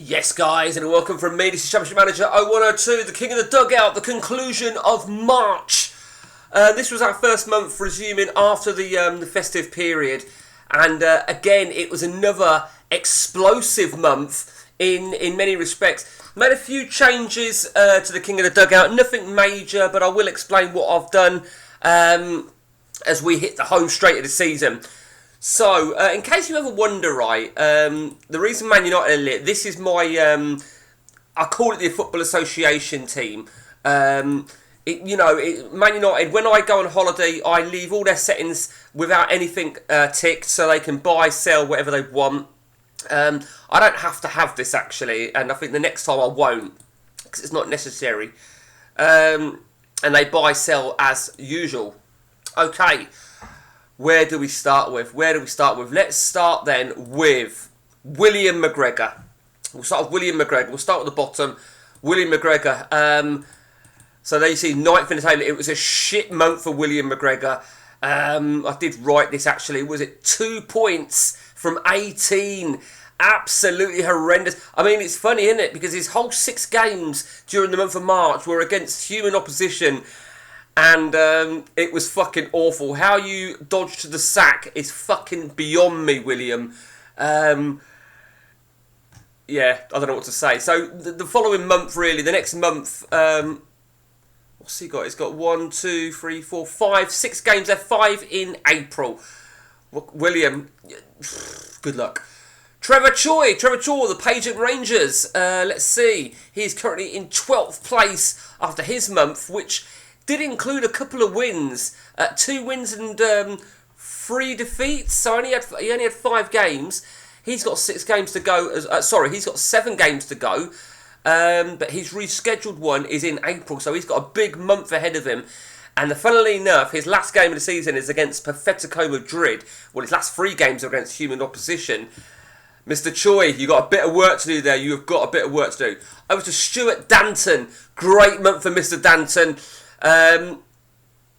Yes, guys, and welcome from me. This is Championship Manager 0102, the King of the Dugout, the conclusion of March. This was our first month resuming after the festive period, and again, it was another explosive month in many respects. Made a few changes to the King of the Dugout, nothing major, but I will explain what I've done as we hit the home straight of the season. So, in case you ever wonder, right, the reason Man United are lit, this is my, I call it the Football Association team. Man United, when I go on holiday, I leave all their settings without anything ticked, so they can buy, sell, whatever they want. I don't have to have this, actually, and I think the next time I won't, because it's not necessary. And they buy, sell as usual. Okay. Where do we start with? Let's start then with William McGregor. We'll start with William McGregor. We'll start at the bottom. William McGregor. So there you see, 9th in the table. It was a shit month for William McGregor. I did write this actually. Was it 2 points from 18? Absolutely horrendous. I mean, it's funny, isn't it? Because his whole 6 games during the month of March were against human opposition. And it was fucking awful. How you dodged the sack is fucking beyond me, William. Yeah, I don't know what to say. So the following month, really, the next month, what's he got? He's got 1, 2, 3, 4, 5, 6 games there, 5 in April. William, good luck. Trevor Choi, the Pageant Rangers. Let's see. He's currently in 12th place after his month, which did include a couple of wins, 2 wins and 3 defeats. So he only had 5 games. He's got 6 games to go. He's got 7 games to go. But his rescheduled one is in April, so he's got a big month ahead of him. And funnily enough, his last game of the season is against Atletico Madrid. Well, his last 3 games are against human opposition. Mr. Choi, you've got a bit of work to do there. You have got a bit of work to do. Over to Stuart Danton. Great month for Mr. Danton.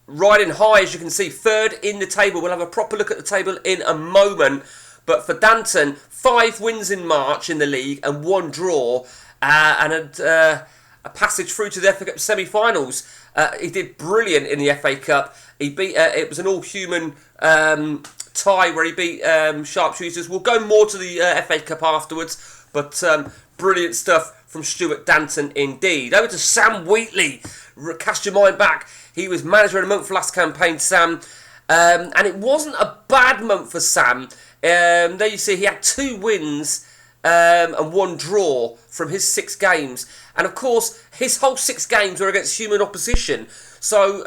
Riding high, as you can see, 3rd in the table. We'll have a proper look at the table in a moment. But for Danton, 5 wins in March in the league and 1 draw, and a passage through to the FA Cup semi-finals. He did brilliant in the FA Cup. He beat. It was an all-human tie where he beat Sharpshooters. We'll go more to the FA Cup afterwards, but brilliant stuff from Stuart Danton indeed. Over to Sam Wheatley. Cast your mind back. He was manager of the month for last campaign, Sam. And it wasn't a bad month for Sam. There you see he had 2 wins and 1 draw from his 6 games. And of course, his whole 6 games were against human opposition. So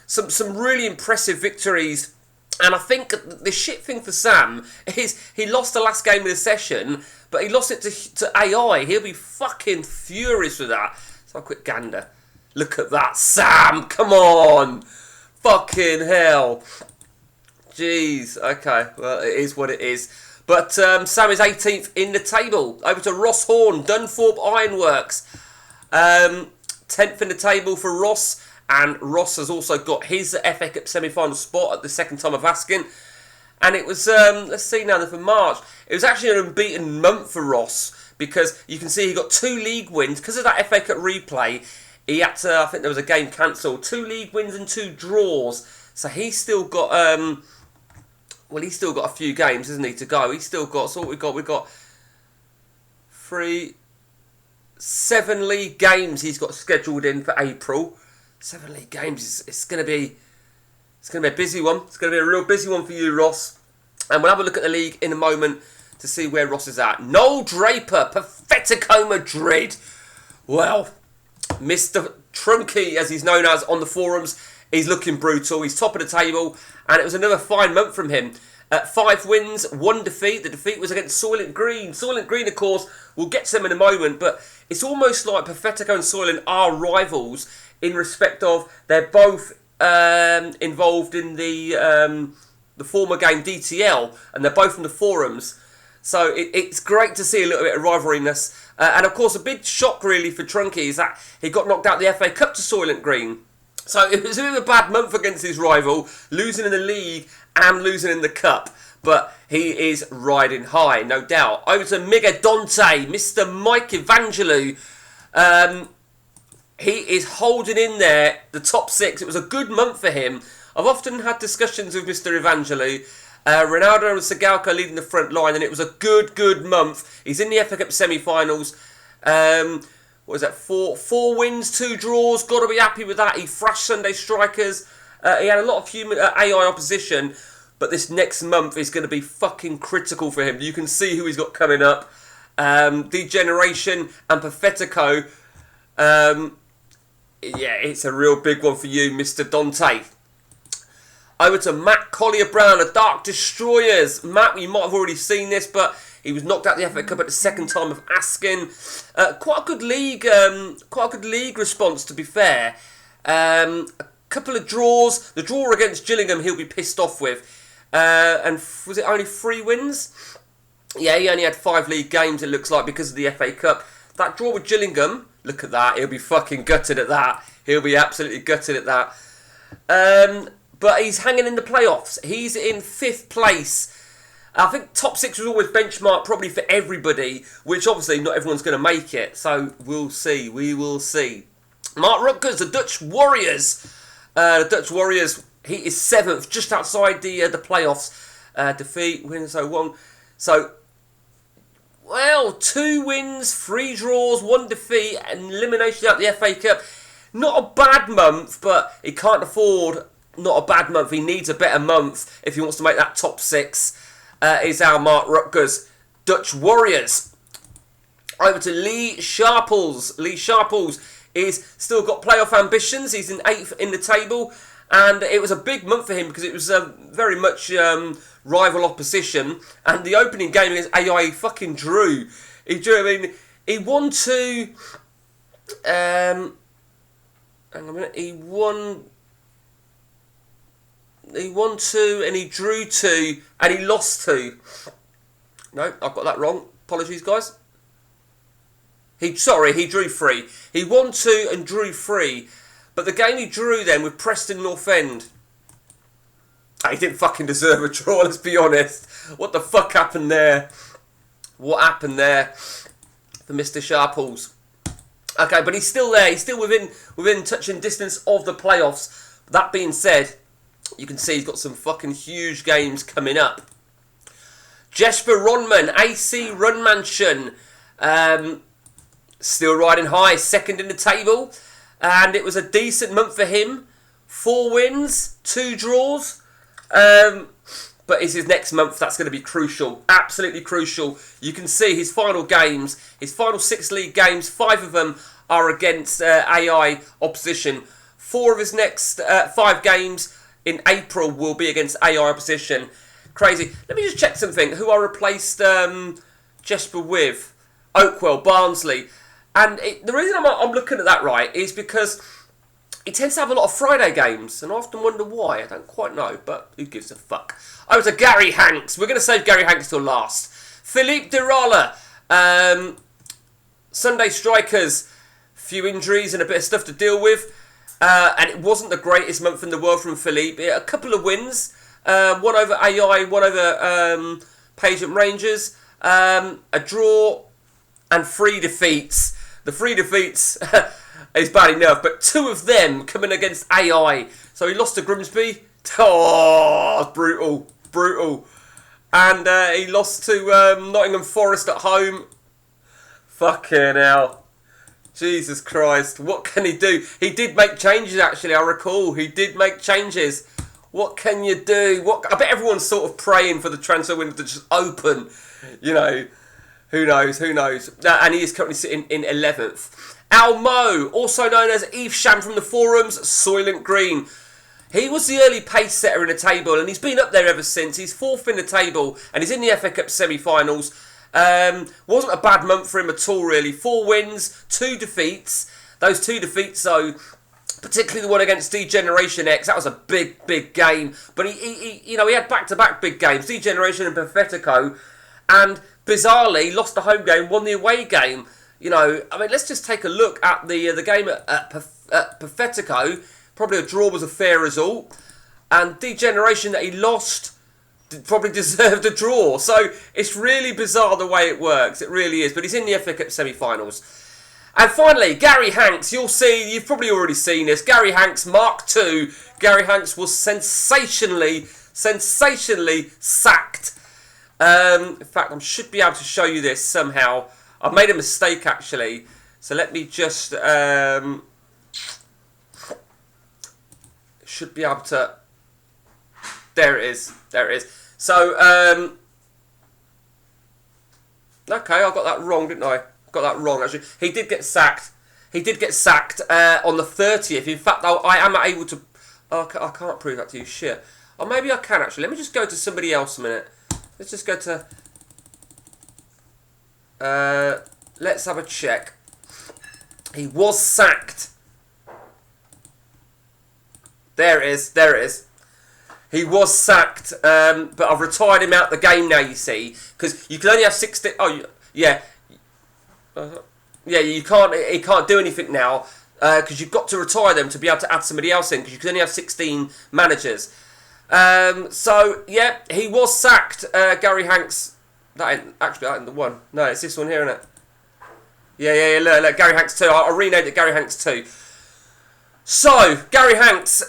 some really impressive victories. And I think the shit thing for Sam is he lost the last game of the session, but he lost it to AI. He'll be fucking furious with that. So a quick gander. Look at that, Sam! Come on! Fucking hell. Jeez, okay, well, it is what it is. But Sam is 18th in the table. Over to Ross Horn, Dunthorpe Ironworks. 10th in the table for Ross. And Ross has also got his FA Cup semi-final spot at the second time of asking. And it was, let's see now, for March. It was actually an unbeaten month for Ross. Because you can see he got 2 league wins. Because of that FA Cup replay, he had to, I think there was a game cancelled. 2 league wins and 2 draws. So he's still got, he's still got a few games, isn't he, to go. He's still got, so what we've got 7 league games he's got scheduled in for April. 7 league games, it's going to be a busy one. It's going to be a real busy one for you, Ross. And we'll have a look at the league in a moment to see where Ross is at. Noel Draper, Atletico Madrid. Well, Mr. Trunky, as he's known as on the forums, he's looking brutal. He's top of the table, and it was another fine month from him. 5 wins, 1 defeat. The defeat was against Soylent Green. Soylent Green, of course, we'll get to them in a moment, but it's almost like Atletico and Soylent are rivals in respect of they're both involved in the former game DTL, and they're both from the forums. So it's great to see a little bit of rivalryness. And of course, a big shock really for Trunky is that he got knocked out the FA Cup to Soylent Green. So it was a bit of a bad month against his rival, losing in the league and losing in the cup. but he is riding high, no doubt. Over to Mega Dante, Mr. Mike Evangelou. He is holding in there, the top 6. It was a good month for him. I've often had discussions with Mr. Evangelou. Ronaldo and Segalko leading the front line, and it was a good month. He's in the FA Cup semi-finals. What was that? 4 wins, 2 draws. Got to be happy with that. He thrashed Sunday strikers. He had a lot of human AI opposition, but this next month is going to be fucking critical for him. You can see who he's got coming up. Degeneration and Pathetico. Yeah, it's a real big one for you, Mr. Dante. Over to Matt Collier-Brown, the Dark Destroyers. Matt, you might have already seen this, but he was knocked out the FA Cup at the second time of asking. Quite a good league response, to be fair. A couple of draws. The draw against Gillingham, he'll be pissed off with. And was it only 3 wins? Yeah, he only had 5 league games, it looks like, because of the FA Cup. That draw with Gillingham, look at that. He'll be fucking gutted at that. He'll be absolutely gutted at that. But he's hanging in the playoffs. He's in 5th place. I think top 6 was always benchmarked probably for everybody, which obviously not everyone's going to make it. So we'll see. We will see. Mark Rutgers, the Dutch Warriors. The Dutch Warriors, he is 7th, just outside the playoffs. Defeat, win, so 1. So, well, 2 wins, 3 draws, 1 defeat, and elimination out the FA Cup. Not a bad month, but he can't afford not a bad month. He needs a better month if he wants to make that top 6. Is our Mark Rutgers Dutch Warriors. Over to Lee Sharples. Lee Sharples is still got playoff ambitions. He's in 8th in the table, and it was a big month for him because it was very much rival opposition. And the opening game against AI, he fucking drew. He drew. I mean, he won 2. Hang on a minute. He won 2 and he drew 2 and he lost 2. No, I've got that wrong. Apologies, guys. He drew 3. He won 2 and drew 3. But the game he drew then with Preston North End, he didn't fucking deserve a draw, let's be honest. What the fuck happened there? What happened there for Mr. Sharples? Okay, but he's still there. He's still within touching distance of the playoffs. That being said, you can see he's got some fucking huge games coming up. Jesper Ronman, AC Runmansion, still riding high, 2nd in the table. And it was a decent month for him. 4 wins, 2 draws. But it's his next month that's going to be crucial. Absolutely crucial. You can see his final games, his final 6 league games, 5 of them are against AI opposition. 4 of his next 5 games in April will be against AI opposition. Crazy. Let me just check something. Who I replaced Jesper with? Oakwell, Barnsley. And the reason I'm looking at that right is because he tends to have a lot of Friday games, and I often wonder why. I don't quite know, but who gives a fuck? Over to Gary Hanks. We're going to save Gary Hanks till last. Philippe Derala. Sunday strikers. Few injuries and a bit of stuff to deal with. And it wasn't the greatest month in the world from Philippe. A couple of wins. One over AI, one over Pageant Rangers. A draw and 3 defeats. The 3 defeats is bad enough, but 2 of them coming against AI. So he lost to Grimsby. Oh, brutal. Brutal. And he lost to Nottingham Forest at home. Fucking hell. Jesus Christ. What can he do? He did make changes, actually, I recall. He did make changes. What can you do? I bet everyone's sort of praying for the transfer window to just open. You know, who knows? Who knows? And he is currently sitting in 11th. Al Mo, also known as Evesham from the forums, Soylent Green. He was the early pace setter in the table, and he's been up there ever since. He's 4th in the table, and he's in the FA Cup semi-finals. Wasn't a bad month for him at all, really. 4 wins, 2 defeats. Those 2 defeats, though, particularly the one against Degeneration X, that was a big game. But he had back-to-back big games, Degeneration and Pathetico, and bizarrely lost the home game, won the away game. You know, I mean, let's just take a look at the game at Pathetico. Probably a draw was a fair result, and Degeneration that he lost probably deserved a draw. So it's really bizarre the way it works. It really is. But he's in the FA Cup semi-finals. And finally, Gary Hanks. You'll see, you've probably already seen this. Gary Hanks, Mark II. Gary Hanks was sensationally sacked. In fact, I should be able to show you this somehow. I've made a mistake, actually. So let me just... should be able to... There it is. There it is. So, okay, I got that wrong, didn't I? Got that wrong, actually. He did get sacked. He did get sacked on the 30th. In fact, I am able to... Oh, I can't prove that to you. Shit. Or maybe I can, actually. Let me just go to somebody else a minute. Let's just go to... let's have a check. He was sacked. There it is. There it is. He was sacked, but I've retired him out the game now, you see. Because you can only have 16... Oh, yeah. Yeah, you can't. He can't do anything now because you've got to retire them to be able to add somebody else in because you can only have 16 managers. So yeah, he was sacked. Gary Hanks. That ain't the one. No, it's this one here, isn't it? Yeah. Look, Gary Hanks 2. I renamed it Gary Hanks 2. So Gary Hanks,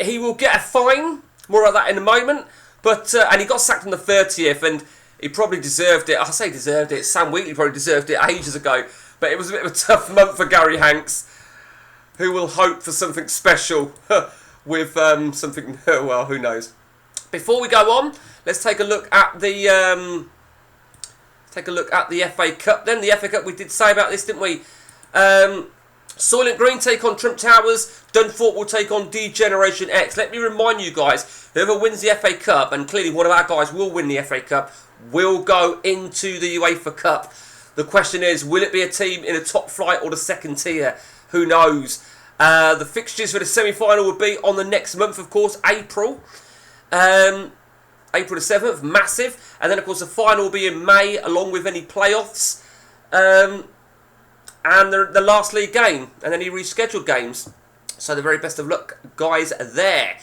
he will get a fine. More about that in a moment. But and he got sacked on the 30th, and he probably deserved it. I say deserved it. Sam Wheatley probably deserved it ages ago. But it was a bit of a tough month for Gary Hanks, who will hope for something special with something. Well, who knows? Before we go on, let's take a look at the FA Cup. Then the FA Cup, we did say about this, didn't we? Soylent Green take on Trump Towers. Dunthorpe will take on D-Generation X. Let me remind you guys, whoever wins the FA Cup, and clearly one of our guys will win the FA Cup, will go into the UEFA Cup. The question is, will it be a team in a top flight or the second tier? Who knows? The fixtures for the semi-final will be on the next month, of course, April. April the 7th, massive. And then, of course, the final will be in May, along with any playoffs. And the last league game, and any rescheduled games. So the very best of luck, guys, there.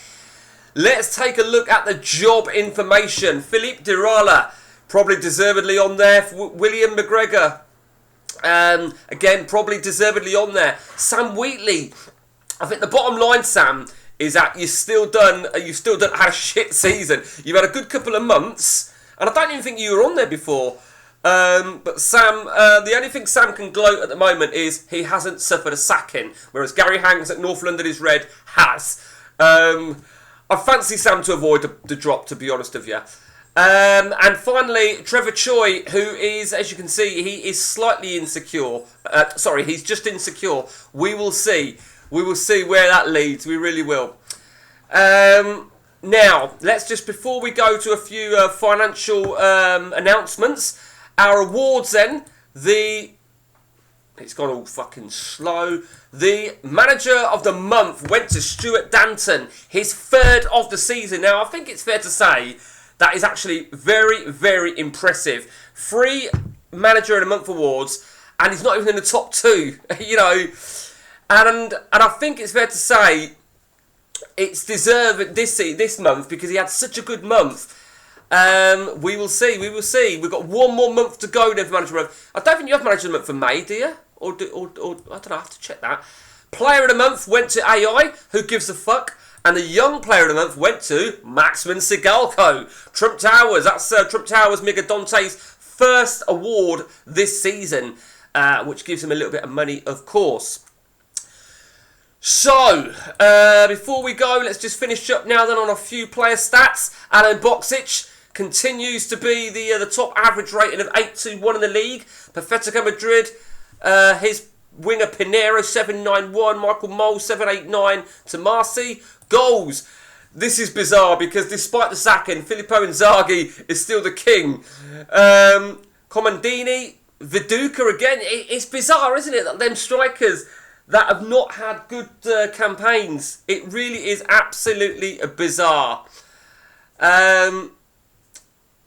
Let's take a look at the job information. Philippe Dirala, probably deservedly on there. William McGregor, again, probably deservedly on there. Sam Wheatley, I think the bottom line, Sam, is that you've still done had a shit season. You've had a good couple of months, and I don't even think you were on there before. But Sam, the only thing Sam can gloat at the moment is he hasn't suffered a sacking, whereas Gary Hanks at North London is Red has. I fancy Sam to avoid the drop, to be honest with you. And finally, Trevor Choi, who is, as you can see, he is slightly insecure. Sorry, he's just insecure. We will see. We will see where that leads. We really will. Now, let's just, before we go to a few financial announcements, our awards then, it's gone all fucking slow. The manager of the month went to Stuart Danton, his third of the season. Now, I think it's fair to say that is actually very, very impressive. 3 manager of the month awards, and he's not even in the top 2, you know. And I think it's fair to say it's deserved this month because he had such a good month. We will see. We've got one more month to go then for manager of the month. I don't think you have manager of the month for May, do you? Or I don't know, I have to check that. Player of the month went to AI, who gives a fuck. And the young player of the month went to Maxman Sigalko. Trump Towers, that's Trump Towers Mega Dante's first award this season, which gives him a little bit of money, of course. So, before we go, let's just finish up now then on a few player stats. Alan Boksic continues to be the top average rating of 821 in the league. Perfetico Madrid, his winger Pinero 791, Michael Mole 789, Tomasi. Goals. This is bizarre because despite the sacking, Filippo Inzaghi is still the king. Comandini, Viduka again. It's bizarre, isn't it, that them strikers that have not had good campaigns. It really is absolutely bizarre.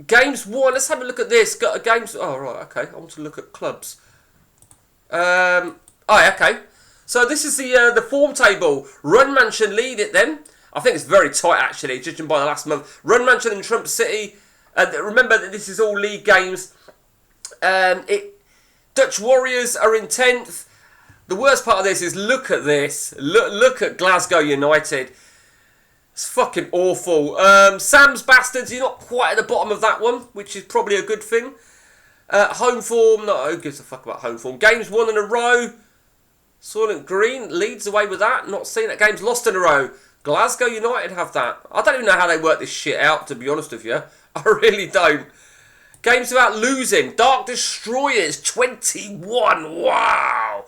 Games won. Let's have a look at this. Got a games. Oh right, okay. I want to look at clubs. Oh, okay. So this is the form table. Run Mansion lead it then. I think it's very tight, actually, judging by the last month. Run Mansion and Trump City. Remember that this is all league games. Dutch Warriors are in 10th. The worst part of this is, look at this. Look at Glasgow United. It's fucking awful. Sam's Bastards, you're not quite at the bottom of that one, which is probably a good thing. Home form, no, who gives a fuck about home form? Games won in a row. Soylent Green leads away with that. Not seeing that. Games lost in a row. Glasgow United have that. I don't even know how they work this shit out, to be honest with you. I really don't. Games without losing. Dark Destroyers, 21. Wow.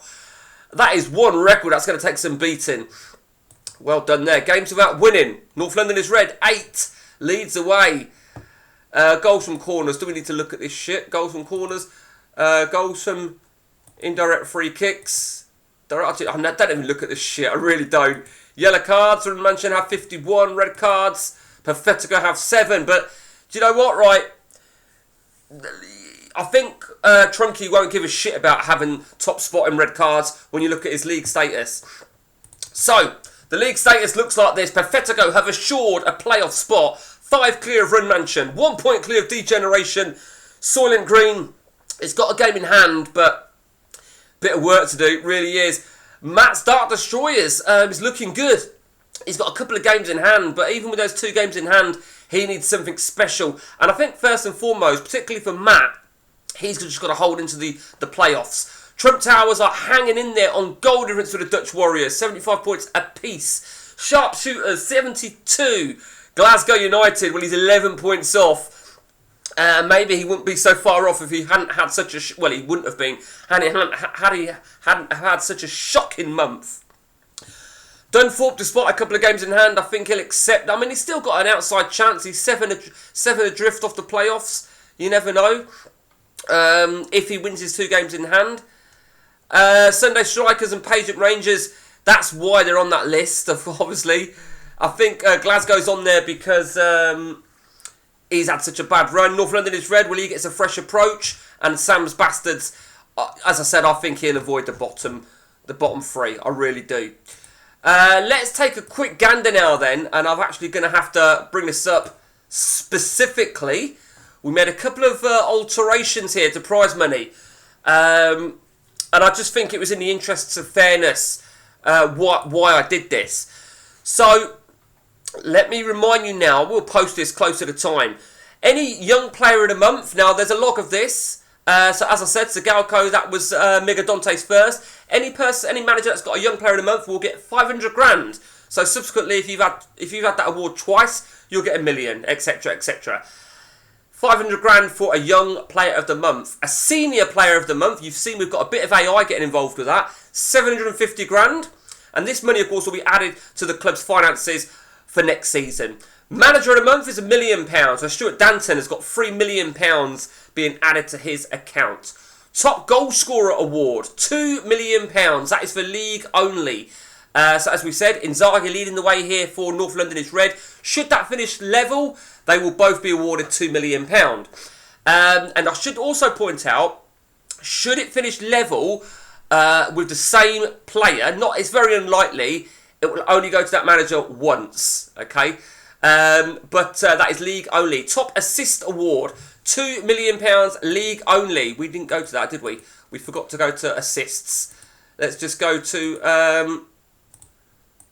That is one record. That's going to take some beating. Well done there. Games without winning. North London is red. 8. Leads away. Goals from corners. Do we need to look at this shit? Goals from corners. Goals from indirect free kicks. I don't even look at this shit. I really don't. Yellow cards. Run Mansion have 51. Red cards. Perfetico have 7. But do you know what, right? I think Trunky won't give a shit about having top spot in red cards when you look at his league status. So, the league status looks like this. Perfetico have assured a playoff spot. 5 clear of Run Mansion. 1 point clear of Degeneration. Soylent Green, it's got a game in hand, but bit of work to do, it really is. Matt's Dark Destroyers is looking good. He's got a couple of games in hand, but even with those 2 games in hand, he needs something special. And I think first and foremost, particularly for Matt, he's just got to hold into the playoffs. Trump Towers are hanging in there on goal difference for the Dutch Warriors, 75 points apiece. Sharpshooters, 72. Glasgow United, well, he's 11 points off. Maybe he wouldn't be so far off if he hadn't had such a... well, he wouldn't have been had he hadn't had such a shocking month. Dunthorpe, despite a couple of games in hand, I think he'll accept. I mean, he's still got an outside chance. He's 7 adrift off the playoffs. You never know. If he wins his 2 games in hand. Sunday Strikers and Pageant Rangers, that's why they're on that list, obviously. I think Glasgow's on there because he's had such a bad run. North London is red. Well, he gets a fresh approach. And Sam's Bastards, as I said, I think he'll avoid the bottom 3. I really do. Let's take a quick gander now then. And I'm actually going to have to bring this up specifically. We made a couple of alterations here to prize money. And I just think it was in the interests of fairness why I did this. So, let me remind you now, we'll post this closer to time. Any young player of the month, now there's a log of this. So as I said, Zagalco, that was Migadante's first. Any manager that's got a young player of the month will get 500 grand. So subsequently, if you've had that award twice, you'll get $1 million, etc., etc. 500 grand for a young player of the month. A senior player of the month, you've seen we've got a bit of AI getting involved with that. 750 grand. And this money, of course, will be added to the club's finances for next season. Manager of the month is £1 million. So Stuart Danton has got £3 million being added to his account. Top goal scorer award, £2 million. That is for league only. So as we said, Inzaghi leading the way here for North London is red. Should that finish level, they will both be awarded £2 million. And I should also point out, should it finish level with the same player, it's very unlikely, it will only go to that manager once, okay? But that is league only. Top assist award, £2 million, league only. We didn't go to that, did we? We forgot to go to assists. Let's just go to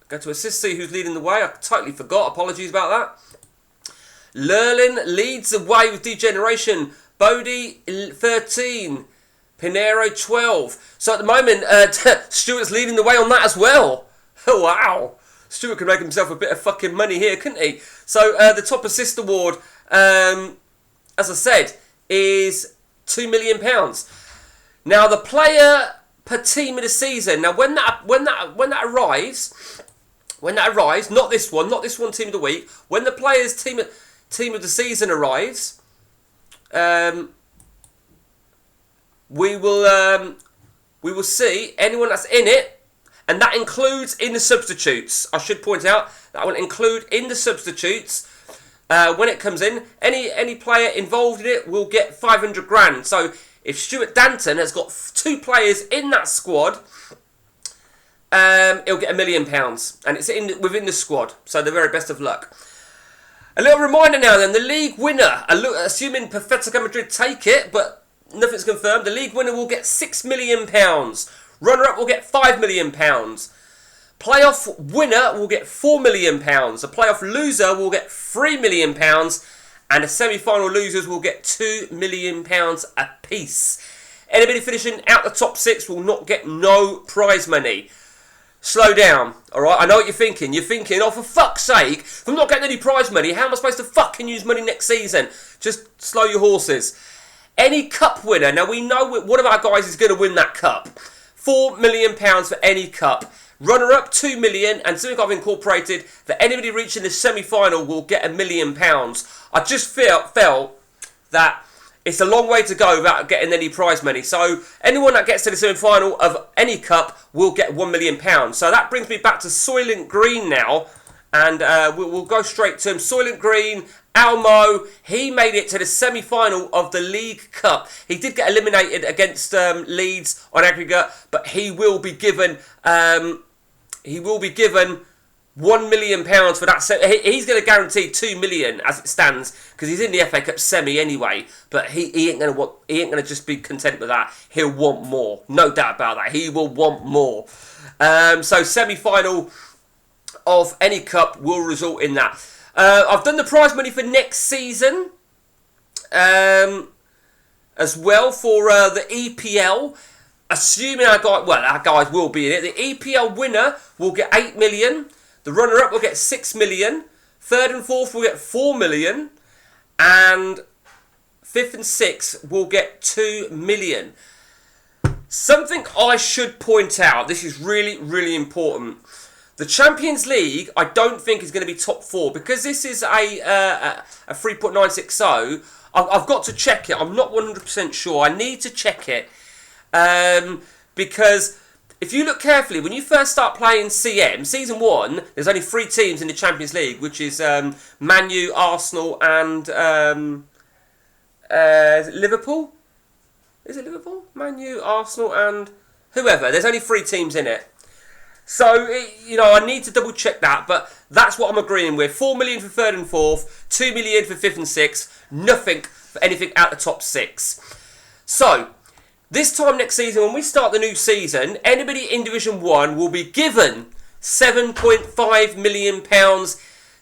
assists, see who's leading the way. I totally forgot, apologies about that. Lerlin leads the way with Degeneration. Bodie, 13. Pinero, 12. So at the moment, Stuart's leading the way on that as well. Oh, wow. Stuart could make himself a bit of fucking money here, couldn't he? So the top assist award, as I said, is £2 million. Now the player per team of the season. Now when that arrives, not this one team of the week. When the players team of the season arrives, we will see anyone that's in it. And that includes in the substitutes. I should point out that will include in the substitutes when it comes in. Any player involved in it will get 500 grand. So if Stuart Danton has got 2 players in that squad, he'll get £1 million, and it's within the squad. So the very best of luck. A little reminder now then, the league winner, assuming Atletico Madrid take it, but nothing's confirmed, the league winner will get £6 million. Runner-up will get £5 million. Playoff winner will get £4 million. The playoff loser will get £3 million. And the semi-final losers will get £2 million apiece. Anybody finishing out the top 6 will not get no prize money. Slow down, alright? I know what you're thinking. You're thinking, oh, for fuck's sake, if I'm not getting any prize money, how am I supposed to fucking use money next season? Just slow your horses. Any cup winner, now we know one of our guys is going to win that cup. £4 million for any cup. Runner-up, £2 million, and something I've incorporated that anybody reaching the semi-final will get £1 million. I just felt that it's a long way to go without getting any prize money. So anyone that gets to the semi-final of any cup will get £1 million. So that brings me back to Soylent Green now. And we'll go straight to him. Soylent Green, Almo, he made it to the semi-final of the League Cup. He did get eliminated against Leeds on aggregate, but he will be given £1 million for that. He's going to guarantee £2 million as it stands because he's in the FA Cup semi anyway. But he ain't going to just be content with that. He'll want more, no doubt about that. He will want more. So semi-final of any cup will result in that. I've done the prize money for next season as well for the EPL. Assuming our guys will be in it. The EPL winner will get 8 million. The runner-up will get 6 million. Third and fourth will get 4 million. And fifth and sixth will get 2 million. Something I should point out, this is really, really important. The Champions League, I don't think is going to be top 4 because this is a 3.960. I've got to check it. I'm not 100% sure. I need to check it because if you look carefully, when you first start playing CM, Season 1, there's only 3 teams in the Champions League, which is Man U, Arsenal and Liverpool? Is it Liverpool? Man U, Arsenal and whoever. There's only 3 teams in it. So, I need to double check that, but that's what I'm agreeing with. 4 million for third and fourth, 2 million for fifth and sixth, nothing for anything out the top 6. So, this time next season, when we start the new season, anybody in Division 1 will be given £7.5 million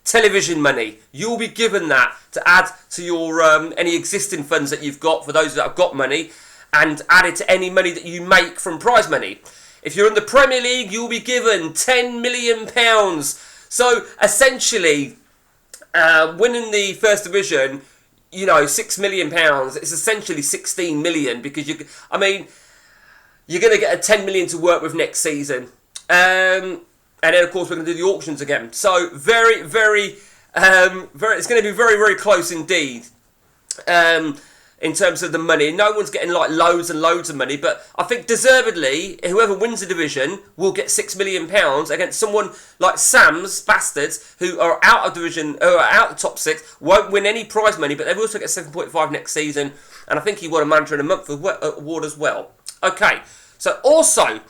television money. You'll be given that to add to your any existing funds that you've got for those that have got money, and add it to any money that you make from prize money. If you're in the Premier League, you'll be given £10 million. So, essentially, winning the First Division, £6 million, it's essentially 16 million because you're going to get a 10 million to work with next season. And then, of course, we're going to do the auctions again. So, very, very, it's going to be very, very close indeed. In terms of the money, no one's getting like loads and loads of money, but I think deservedly, whoever wins the division will get £6 million against someone like Sam's bastards who are out of division, who are out of the top 6, won't win any prize money, but they will also get 7.5 next season, and I think he won a Manager in a Month award as well. Okay, so also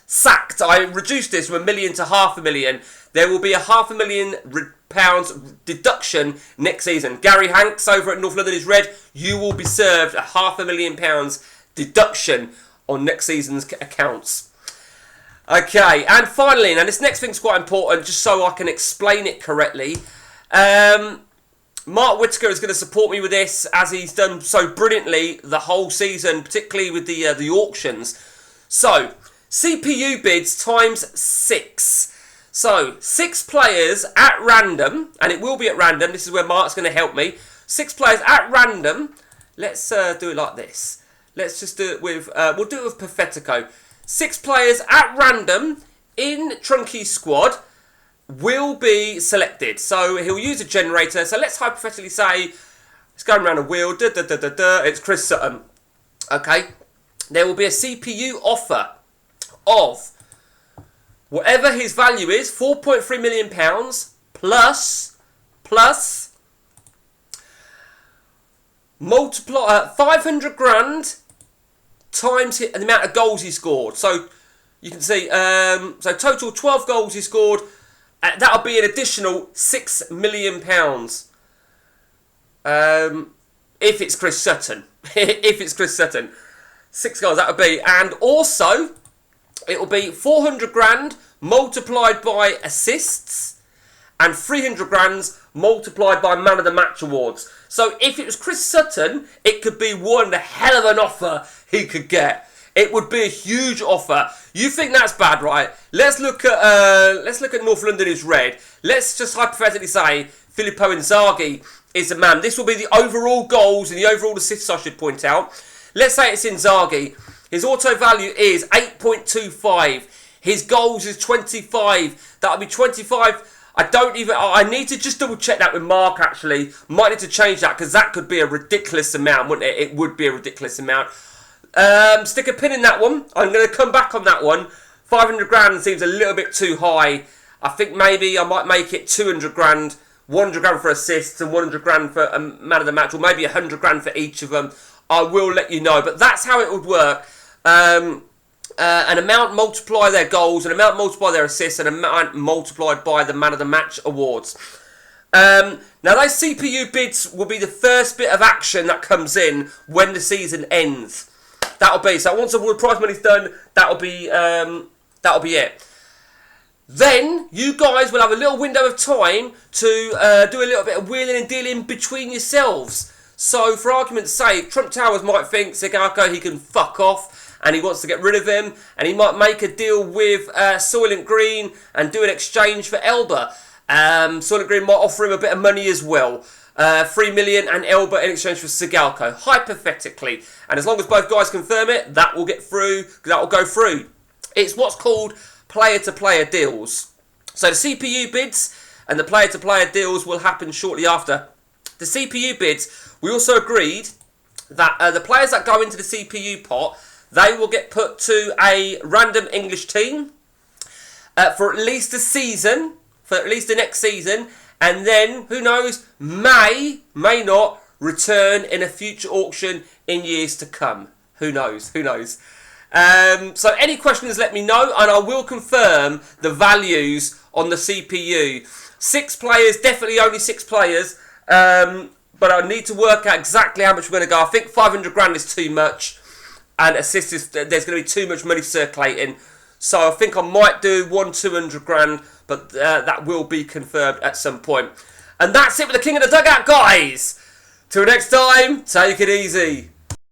sacked. I reduced this from £1 million to £500,000. There will be a £500,000 deduction next season. Gary Hanks over at North London is Red. You will be served a £500,000 deduction on next season's accounts. Okay, and finally, now this next thing's quite important, just so I can explain it correctly. Mark Whittaker is going to support me with this, as he's done so brilliantly the whole season, particularly with the auctions. So, CPU bids times 6. So, 6 players at random, and it will be at random, this is where Mark's going to help me. 6 players at random, let's do it like this. Let's just do it with, we'll do it with Perfetico. 6 players at random in Trunky's squad will be selected. So, he'll use a generator. So, let's hypothetically say, it's going around a wheel, it's Chris Sutton. Okay, there will be a CPU offer of whatever his value is, £4.3 million plus multiply 500 grand times the amount of goals he scored. So You can see, so total 12 goals he scored. That'll be an additional £6 million. If it's Chris Sutton. If it's Chris Sutton. 6 goals, that would be. And also, it will be 400 grand multiplied by assists and 300 grand multiplied by Man of the Match awards. So if it was Chris Sutton, it could be one hell of an offer he could get. It would be a huge offer. You think that's bad, right? Let's look at North London is red. Let's just hypothetically say Filippo Inzaghi is the man. This will be the overall goals and the overall assists, I should point out. Let's say it's Inzaghi. His auto value is 8.25. His goals is 25. That'll be 25. I need to just double check that with Mark, actually. Might need to change that, because that could be a ridiculous amount, wouldn't it? It would be a ridiculous amount. Stick a pin in that one. I'm going to come back on that one. 500 grand seems a little bit too high. I think maybe I might make it 200 grand. 100 grand for assists and 100 grand for a man of the match, or maybe 100 grand for each of them. I will let you know, but that's how it would work. An amount multiply their goals, an amount multiply their assists, and an amount multiplied by the man of the match awards. Now those CPU bids will be the first bit of action that comes in when the season ends. That'll be, so once all the prize money's done, that'll be it. Then you guys will have a little window of time to do a little bit of wheeling and dealing between yourselves. So, for argument's sake, Trump Towers might think Sigalko, he can fuck off and he wants to get rid of him, and he might make a deal with Soylent Green and do an exchange for Elba. Soylent Green might offer him a bit of money as well. 3 million and Elba in exchange for Sigalko, hypothetically. And as long as both guys confirm it, that will get through, that will go through. It's what's called player-to-player deals. So the CPU bids and the player-to-player deals will happen shortly after. The CPU bids, we also agreed that the players that go into the CPU pot, they will get put to a random English team for at least a season, for at least the next season, and then, who knows, may not return in a future auction in years to come. Who knows? Who knows? So any questions, let me know, and I will confirm the values on the CPU. 6 players, definitely only 6 players, but I need to work out exactly how much we're going to go. I think 500 grand is too much, and assists is, there's going to be too much money circulating. So I think I might do 200 grand, but that will be confirmed at some point. And that's it with the King of the Dugout, guys. Till next time, take it easy.